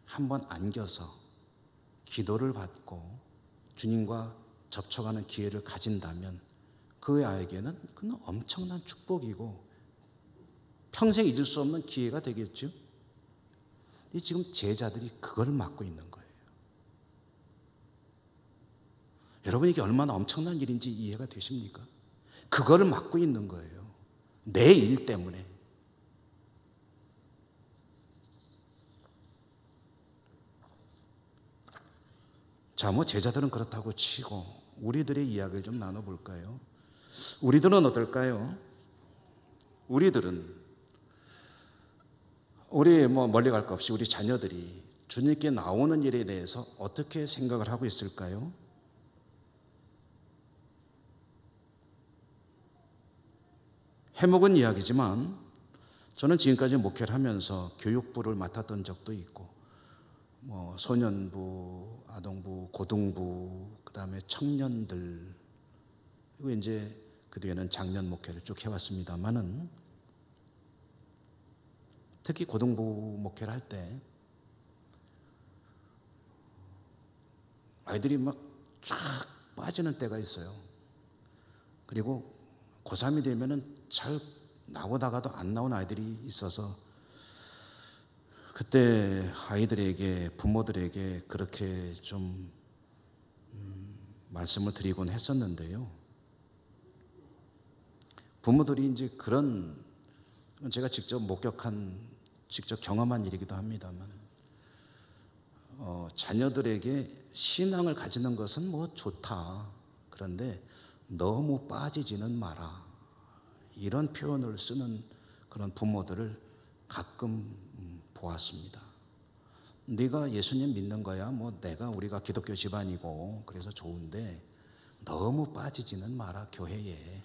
한번 안겨서 기도를 받고 주님과 접촉하는 기회를 가진다면 그 아이에게는 그건 엄청난 축복이고 평생 잊을 수 없는 기회가 되겠죠. 지금 제자들이 그걸 맡고 있는 거예요. 여러분, 이게 얼마나 엄청난 일인지 이해가 되십니까? 그거를 맡고 있는 거예요. 내 일 때문에. 자, 뭐 제자들은 그렇다고 치고 우리들의 이야기를 좀 나눠볼까요? 우리들은 어떨까요? 우리 뭐 멀리 갈 것 없이 우리 자녀들이 주님께 나오는 일에 대해서 어떻게 생각을 하고 있을까요? 해먹은 이야기지만 저는 지금까지 목회를 하면서 교육부를 맡았던 적도 있고 뭐 소년부, 아동부, 고등부, 그다음에 청년들, 그리고 이제 그 뒤에는 장년 목회를 쭉 해왔습니다만은 특히 고등부 목회를 할 때 아이들이 막 쫙 빠지는 때가 있어요. 그리고 고3이 되면은 잘 나오다가도 안 나온 아이들이 있어서 그때 아이들에게, 부모들에게 그렇게 좀 말씀을 드리곤 했었는데요. 부모들이 이제 그런, 제가 직접 경험한 일이기도 합니다만, 자녀들에게 신앙을 가지는 것은 뭐 좋다. 그런데 너무 빠지지는 마라. 이런 표현을 쓰는 그런 부모들을 가끔 보았습니다. 네가 예수님 믿는 거야. 뭐 우리가 기독교 집안이고 그래서 좋은데 너무 빠지지는 마라, 교회에.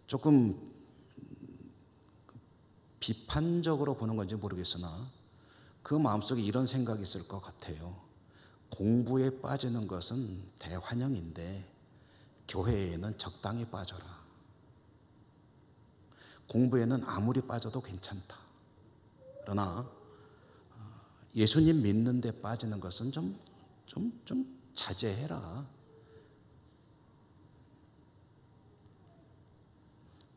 조금 비판적으로 보는 건지 모르겠으나 그 마음속에 이런 생각이 있을 것 같아요. 공부에 빠지는 것은 대환영인데 교회에는 적당히 빠져라. 공부에는 아무리 빠져도 괜찮다. 그러나 예수님 믿는 데 빠지는 것은 좀 자제해라.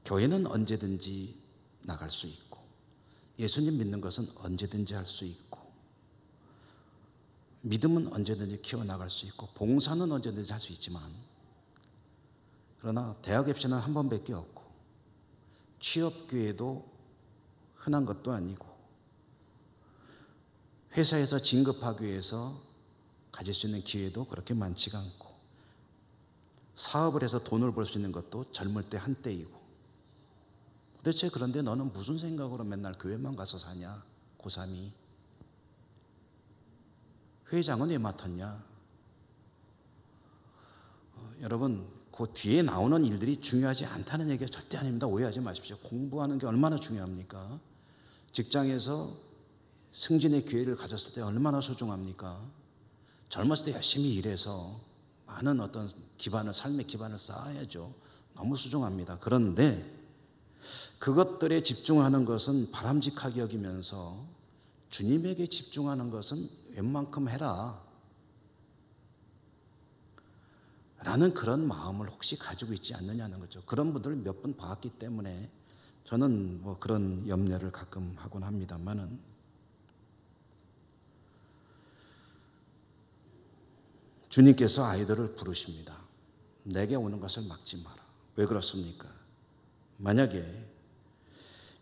교회는 언제든지 나갈 수 있고 예수님 믿는 것은 언제든지 할 수 있고 믿음은 언제든지 키워나갈 수 있고 봉사는 언제든지 할 수 있지만 그러나 대학 입시는 한 번밖에 없고 취업기회도 흔한 것도 아니고 회사에서 진급하기 위해서 가질 수 있는 기회도 그렇게 많지가 않고 사업을 해서 돈을 벌 수 있는 것도 젊을 때 한때이고 도대체 그런데 너는 무슨 생각으로 맨날 교회만 가서 사냐? 고3이. 회장은 왜 맡았냐? 여러분, 그 뒤에 나오는 일들이 중요하지 않다는 얘기가 절대 아닙니다. 오해하지 마십시오. 공부하는 게 얼마나 중요합니까? 직장에서 승진의 기회를 가졌을 때 얼마나 소중합니까? 젊었을 때 열심히 일해서 많은 어떤 삶의 기반을 쌓아야죠. 너무 소중합니다. 그런데 그것들에 집중하는 것은 바람직하게 여기면서 주님에게 집중하는 것은 웬만큼 해라 라는 그런 마음을 혹시 가지고 있지 않느냐는 거죠. 그런 분들을 몇 번 봤기 때문에 저는 뭐 그런 염려를 가끔 하곤 합니다만은 주님께서 아이들을 부르십니다. 내게 오는 것을 막지 마라. 왜 그렇습니까? 만약에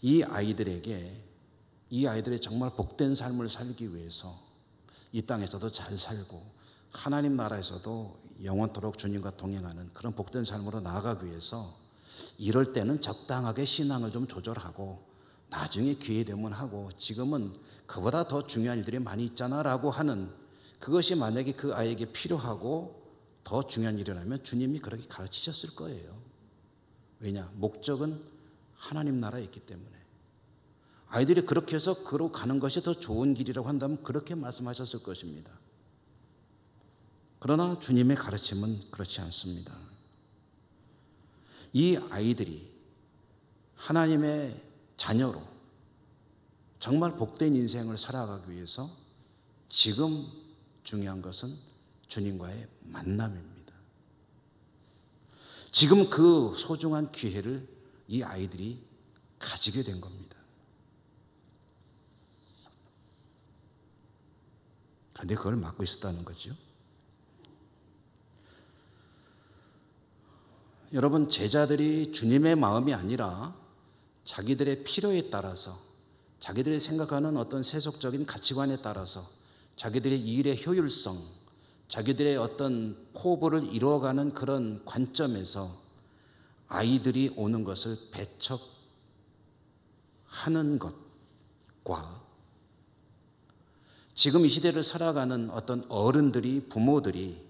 이 아이들의 정말 복된 삶을 살기 위해서 이 땅에서도 잘 살고 하나님 나라에서도 영원토록 주님과 동행하는 그런 복된 삶으로 나아가기 위해서 이럴 때는 적당하게 신앙을 좀 조절하고 나중에 기회 되면 하고 지금은 그보다 더 중요한 일들이 많이 있잖아 라고 하는 그것이 만약에 그 아이에게 필요하고 더 중요한 일이라면 주님이 그렇게 가르치셨을 거예요. 왜냐? 목적은 하나님 나라에 있기 때문에. 아이들이 그렇게 해서 그로 가는 것이 더 좋은 길이라고 한다면 그렇게 말씀하셨을 것입니다. 그러나 주님의 가르침은 그렇지 않습니다. 이 아이들이 하나님의 자녀로 정말 복된 인생을 살아가기 위해서 지금 중요한 것은 주님과의 만남입니다. 지금 그 소중한 기회를 이 아이들이 가지게 된 겁니다. 그런데 그걸 막고 있었다는 거죠. 여러분, 제자들이 주님의 마음이 아니라 자기들의 필요에 따라서 자기들이 생각하는 어떤 세속적인 가치관에 따라서 자기들의 일의 효율성, 자기들의 어떤 포부를 이루어가는 그런 관점에서 아이들이 오는 것을 배척하는 것과 지금 이 시대를 살아가는 어떤 어른들이, 부모들이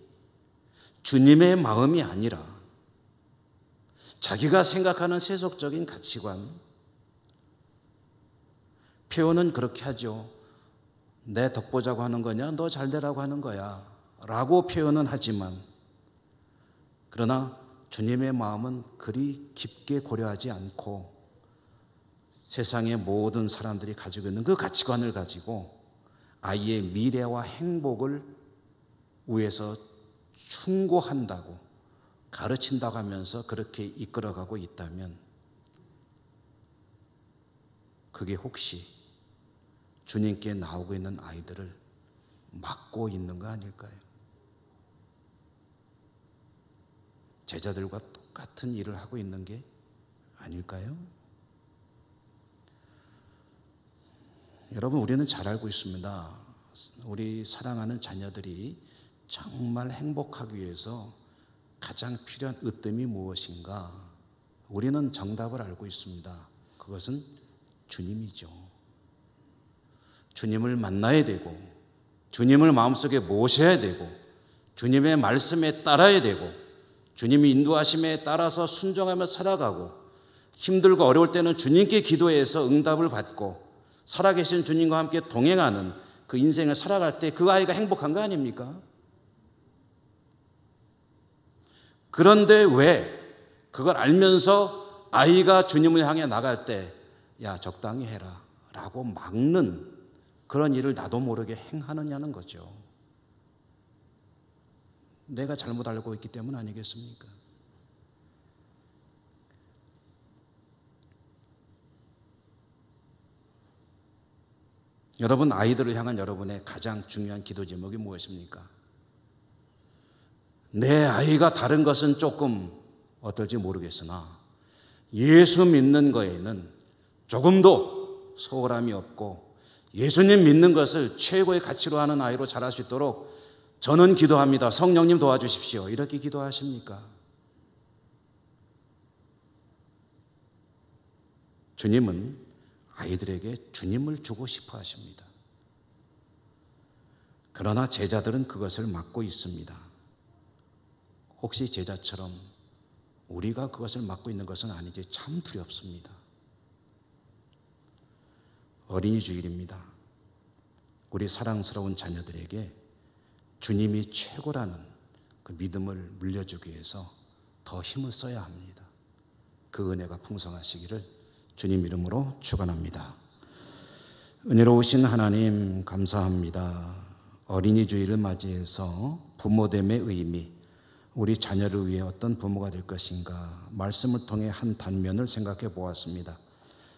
주님의 마음이 아니라 자기가 생각하는 세속적인 가치관, 표현은 그렇게 하죠. 내 덕 보자고 하는 거냐? 너 잘 되라고 하는 거야 라고 표현은 하지만 그러나 주님의 마음은 그리 깊게 고려하지 않고 세상의 모든 사람들이 가지고 있는 그 가치관을 가지고 아이의 미래와 행복을 위해서 충고한다고 가르친다고 하면서 그렇게 이끌어가고 있다면 그게 혹시 주님께 나오고 있는 아이들을 막고 있는 거 아닐까요? 제자들과 똑같은 일을 하고 있는 게 아닐까요? 여러분, 우리는 잘 알고 있습니다. 우리 사랑하는 자녀들이 정말 행복하기 위해서 가장 필요한 으뜸이 무엇인가? 우리는 정답을 알고 있습니다. 그것은 주님이죠. 주님을 만나야 되고 주님을 마음속에 모셔야 되고 주님의 말씀에 따라야 되고 주님이 인도하심에 따라서 순종하며 살아가고 힘들고 어려울 때는 주님께 기도해서 응답을 받고 살아계신 주님과 함께 동행하는 그 인생을 살아갈 때 그 아이가 행복한 거 아닙니까? 그런데 왜 그걸 알면서 아이가 주님을 향해 나갈 때 야 적당히 해라 라고 막는 그런 일을 나도 모르게 행하느냐는 거죠. 내가 잘못 알고 있기 때문 아니겠습니까? 여러분, 아이들을 향한 여러분의 가장 중요한 기도 제목이 무엇입니까? 내 아이가 다른 것은 조금 어떨지 모르겠으나 예수 믿는 거에는 조금도 소홀함이 없고 예수님 믿는 것을 최고의 가치로 하는 아이로 자랄 수 있도록 저는 기도합니다. 성령님 도와주십시오. 이렇게 기도하십니까? 주님은 아이들에게 주님을 주고 싶어 하십니다. 그러나 제자들은 그것을 막고 있습니다. 혹시 제자처럼 우리가 그것을 막고 있는 것은 아닌지 참 두렵습니다. 어린이 주일입니다. 우리 사랑스러운 자녀들에게 주님이 최고라는 그 믿음을 물려주기 위해서 더 힘을 써야 합니다. 그 은혜가 풍성하시기를 주님 이름으로 축원합니다. 은혜로우신 하나님 감사합니다. 어린이 주일을 맞이해서 부모됨의 의미, 우리 자녀를 위해 어떤 부모가 될 것인가 말씀을 통해 한 단면을 생각해 보았습니다.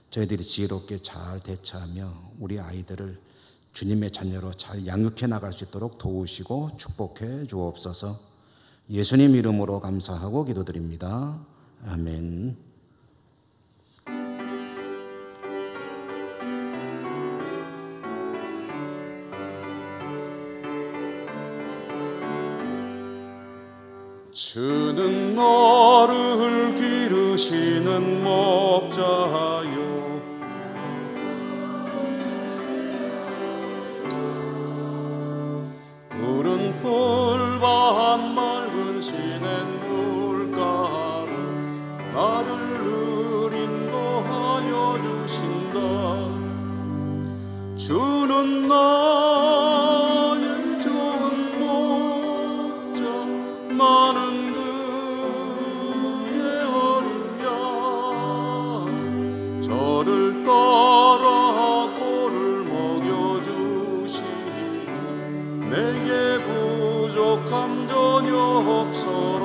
저희들이 지혜롭게 잘 대처하며 우리 아이들을 주님의 자녀로 잘 양육해 나갈 수 있도록 도우시고 축복해 주옵소서. 예수님 이름으로 감사하고 기도드립니다. 아멘. 주는 너를 기르시는 목자요 푸른 풀밭 맑은 시냇 물가로 나를 늘 인도하여 주신다. 주는 나의 좋은 목자 나는 그의 어린 양 저를 따라 꼴을 먹여주시니 내게 부족함 전혀 없어라.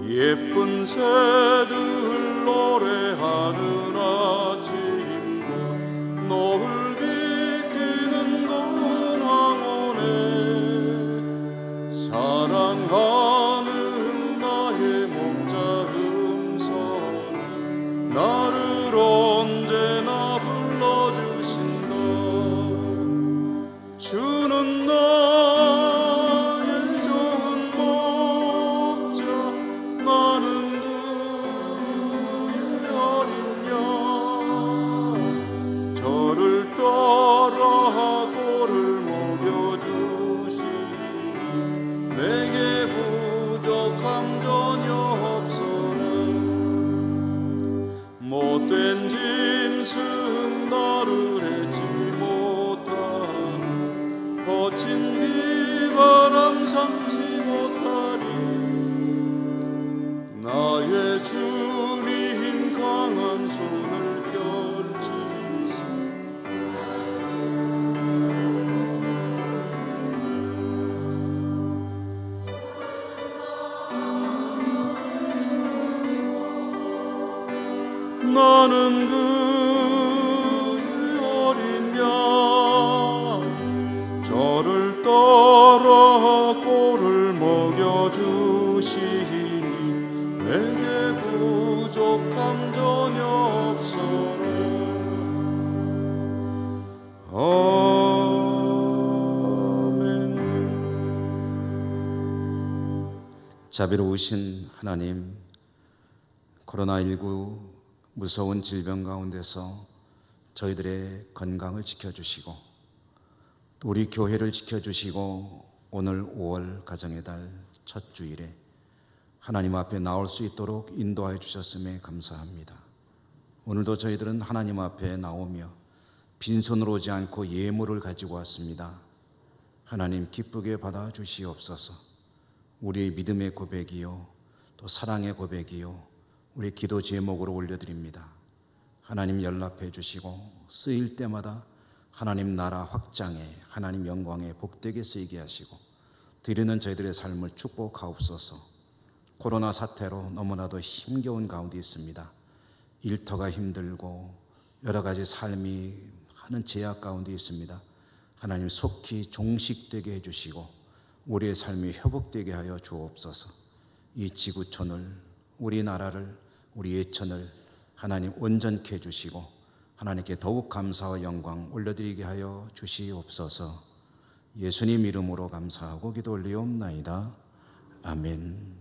예쁜 새들 노래하는 아침과 노을 비티는 건황원에 사랑하는 나의 목자 음성이 나를 언제나 불러주신다. 주는 나의 좋은 목자 나는 그의 어린 양 저를 따라 꼴을 먹여주시니 내게 부족함 전혀 없어라. 못된 짐승 나를 해치 못하고 거친 비바람 삼지 못하리. 나의 주님 강한 손을 펼치사 나는 그의 어린 양 저를 따라 꼴을 먹여주시니 내게 부족함 전혀 없어라. 아멘. 자비로우신 하나님, 코로나19 무서운 질병 가운데서 저희들의 건강을 지켜주시고 또 우리 교회를 지켜주시고 오늘 5월 가정의 달 첫 주일에 하나님 앞에 나올 수 있도록 인도하여 주셨음에 감사합니다. 오늘도 저희들은 하나님 앞에 나오며 빈손으로 오지 않고 예물을 가지고 왔습니다. 하나님 기쁘게 받아 주시옵소서. 우리의 믿음의 고백이요 또 사랑의 고백이요 우리 기도 제목으로 올려드립니다. 하나님 연락해 주시고 쓰일 때마다 하나님 나라 확장에 하나님 영광에 복되게 쓰이게 하시고 드리는 저희들의 삶을 축복하옵소서. 코로나 사태로 너무나도 힘겨운 가운데 있습니다. 일터가 힘들고 여러 가지 삶이 하는 제약 가운데 있습니다. 하나님 속히 종식되게 해주시고 우리의 삶이 회복되게 하여 주옵소서. 이 지구촌을 우리나라를 우리 예천을 하나님 온전케 해주시고 하나님께 더욱 감사와 영광 올려드리게 하여 주시옵소서. 예수님 이름으로 감사하고 기도 올리옵나이다. 아멘.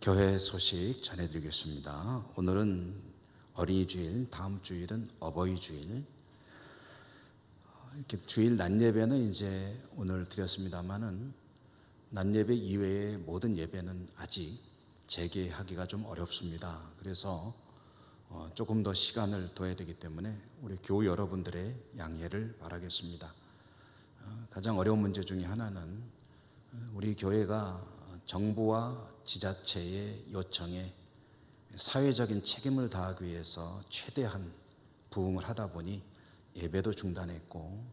교회 소식 전해드리겠습니다. 오늘은 어린이 주일, 다음 주일은 어버이 주일. 이렇게 주일 낮 예배는 이제 오늘 드렸습니다만은 낮 예배 이외의 모든 예배는 아직 재개하기가 좀 어렵습니다. 그래서 조금 더 시간을 둬야 되기 때문에 우리 교우 여러분들의 양해를 바라겠습니다. 가장 어려운 문제 중에 하나는 우리 교회가 정부와 지자체의 요청에 사회적인 책임을 다하기 위해서 최대한 부응을 하다 보니 예배도 중단했고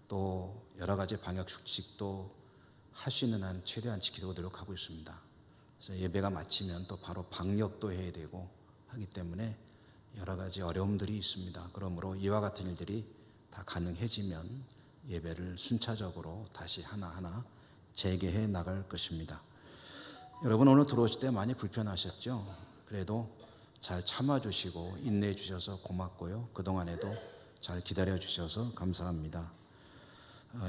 또 여러 가지 방역 수칙도 할 수 있는 한 최대한 지키려고 노력하고 있습니다. 그래서 예배가 마치면 또 바로 방역도 해야 되고 하기 때문에 여러 가지 어려움들이 있습니다. 그러므로 이와 같은 일들이 다 가능해지면 예배를 순차적으로 다시 하나하나 재개해 나갈 것입니다. 여러분 오늘 들어오실 때 많이 불편하셨죠? 그래도 잘 참아주시고 인내해 주셔서 고맙고요. 그동안에도 잘 기다려 주셔서 감사합니다.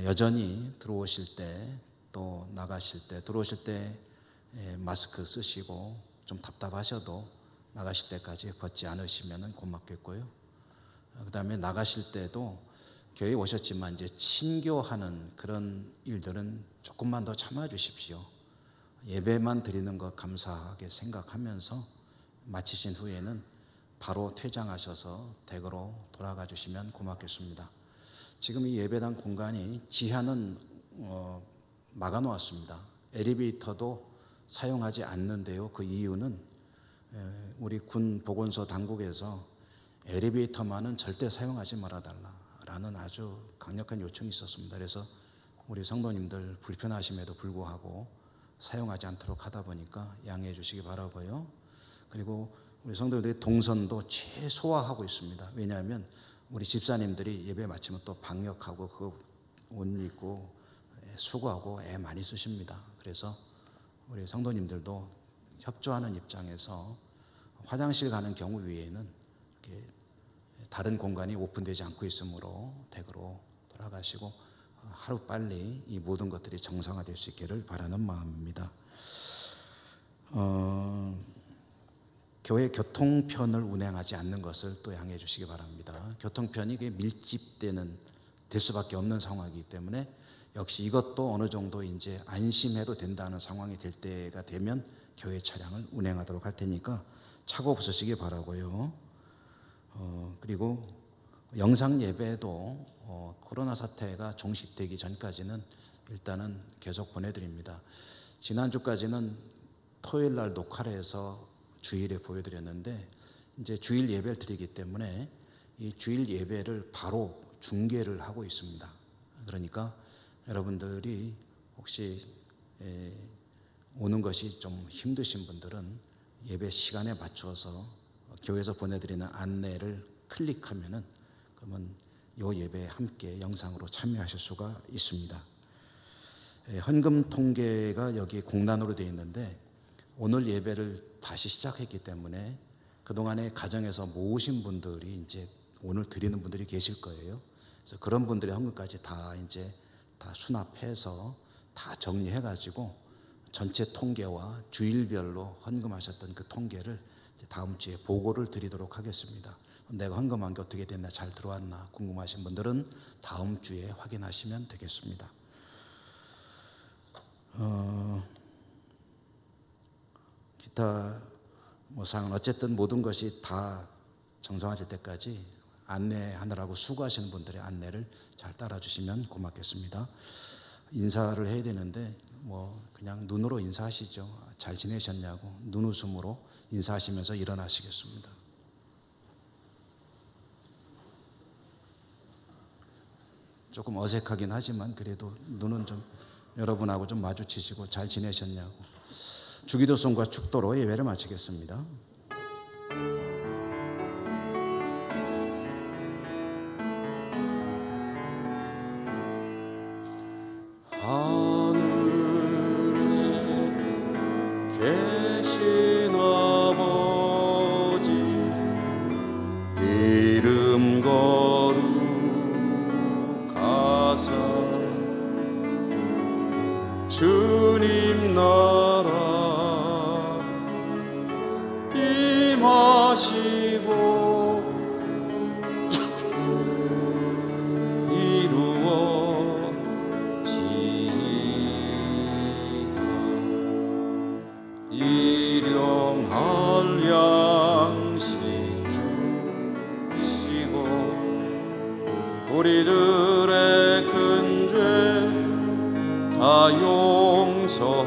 여전히 들어오실 때 또 나가실 때 들어오실 때 마스크 쓰시고 좀 답답하셔도 나가실 때까지 벗지 않으시면 고맙겠고요. 그 다음에 나가실 때도 교회에 오셨지만 이제 친교하는 그런 일들은 조금만 더 참아 주십시오. 예배만 드리는 것 감사하게 생각하면서 마치신 후에는 바로 퇴장하셔서 댁으로 돌아가 주시면 고맙겠습니다. 지금 이 예배당 공간이 지하는 막아 놓았습니다. 엘리베이터도 사용하지 않는데요. 그 이유는 우리 군 보건소 당국에서 엘리베이터만은 절대 사용하지 말아달라라는 아주 강력한 요청이 있었습니다. 그래서 우리 성도님들 불편하심에도 불구하고 사용하지 않도록 하다 보니까 양해해 주시기 바라고요. 그리고 우리 성도들의 동선도 최소화하고 있습니다. 왜냐하면 우리 집사님들이 예배 마치면 또 방역하고 그거 옷 입고 수고하고 애 많이 쓰십니다. 그래서 우리 성도님들도 협조하는 입장에서 화장실 가는 경우 외에는 이렇게 다른 공간이 오픈되지 않고 있으므로 댁으로 돌아가시고 하루빨리 이 모든 것들이 정상화될 수 있기를 바라는 마음입니다. 교회 교통편을 운행하지 않는 것을 또 양해해 주시기 바랍니다. 교통편이 될 수밖에 없는 상황이기 때문에 역시 이것도 어느 정도 이제 안심해도 된다는 상황이 될 때가 되면 교회 차량을 운행하도록 할 테니까 착오 없으시기 바라고요. 그리고 영상 예배도 코로나 사태가 종식되기 전까지는 일단은 계속 보내드립니다. 지난주까지는 토요일 날 녹화를 해서 주일에 보여드렸는데 이제 주일 예배를 드리기 때문에 이 주일 예배를 바로 중계를 하고 있습니다. 그러니까 여러분들이 혹시 오는 것이 좀 힘드신 분들은 예배 시간에 맞춰서 교회에서 보내드리는 안내를 클릭하면은 그러면 요 예배에 함께 영상으로 참여하실 수가 있습니다. 헌금 통계가 여기 공란으로 되어 있는데 오늘 예배를 다시 시작했기 때문에 그동안에 가정에서 모으신 분들이 이제 오늘 드리는 분들이 계실 거예요. 그래서 그런 분들의 헌금까지 다 이제 다 수납해서 다 정리해가지고 전체 통계와 주일별로 헌금하셨던 그 통계를 이제 다음 주에 보고를 드리도록 하겠습니다. 내가 헌금한 게 어떻게 됐나, 잘 들어왔나 궁금하신 분들은 다음 주에 확인하시면 되겠습니다. 기타 사항은 어쨌든 모든 것이 다 정상화될 때까지 안내하느라고 수고하시는 분들의 안내를 잘 따라주시면 고맙겠습니다. 인사를 해야 되는데 그냥 눈으로 인사하시죠. 잘 지내셨냐고 눈웃음으로 인사하시면서 일어나시겠습니다. 조금 어색하긴 하지만 그래도 눈은 좀 여러분하고 좀 마주치시고 잘 지내셨냐고. 주기도송과 축도로 예배를 마치겠습니다. 계신 아버지 이름 거룩하사 주님 나라 임하시고 일용할 양식 주시고 우리들의 큰 죄 다 용서하옵시고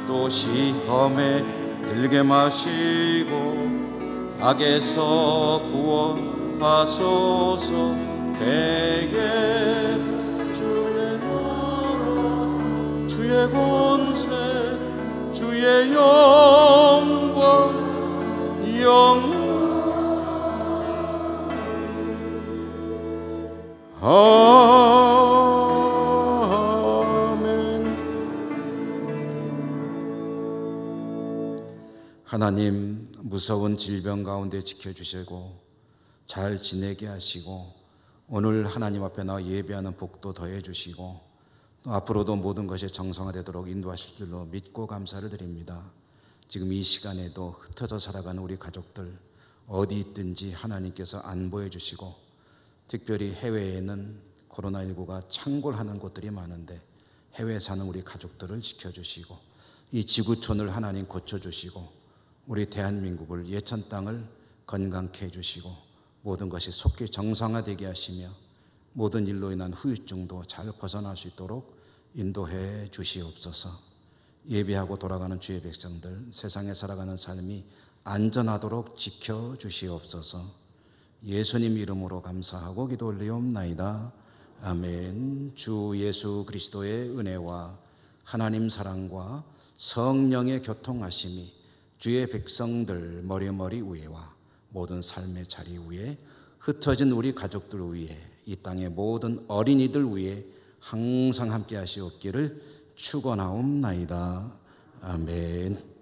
또 시험에 들게 마시고 악에서 구원하소서. 대개 주의 나라 주의 권세 주의 영광 아멘. 하나님, 무서운 질병 가운데 지켜주시고 잘 지내게 하시고 오늘 하나님 앞에 나와 예배하는 복도 더해 주시고 또 앞으로도 모든 것이 정상화되도록 인도하실 줄로 믿고 감사를 드립니다. 지금 이 시간에도 흩어져 살아가는 우리 가족들 어디 있든지 하나님께서 안보해 주시고 특별히 해외에는 코로나19가 창궐하는 곳들이 많은데 해외에 사는 우리 가족들을 지켜주시고 이 지구촌을 하나님 고쳐주시고 우리 대한민국을 예천 땅을 건강케 해주시고 모든 것이 속히 정상화되게 하시며 모든 일로 인한 후유증도 잘 벗어날 수 있도록 인도해 주시옵소서. 예배하고 돌아가는 주의 백성들 세상에 살아가는 삶이 안전하도록 지켜주시옵소서. 예수님 이름으로 감사하고 기도 올리옵나이다. 아멘. 주 예수 그리스도의 은혜와 하나님 사랑과 성령의 교통하심이 주의 백성들 머리머리 위에와 모든 삶의 자리 위에 흩어진 우리 가족들 위에 이 땅의 모든 어린이들 위에 항상 함께 하시옵기를 축원하옵나이다. 아멘.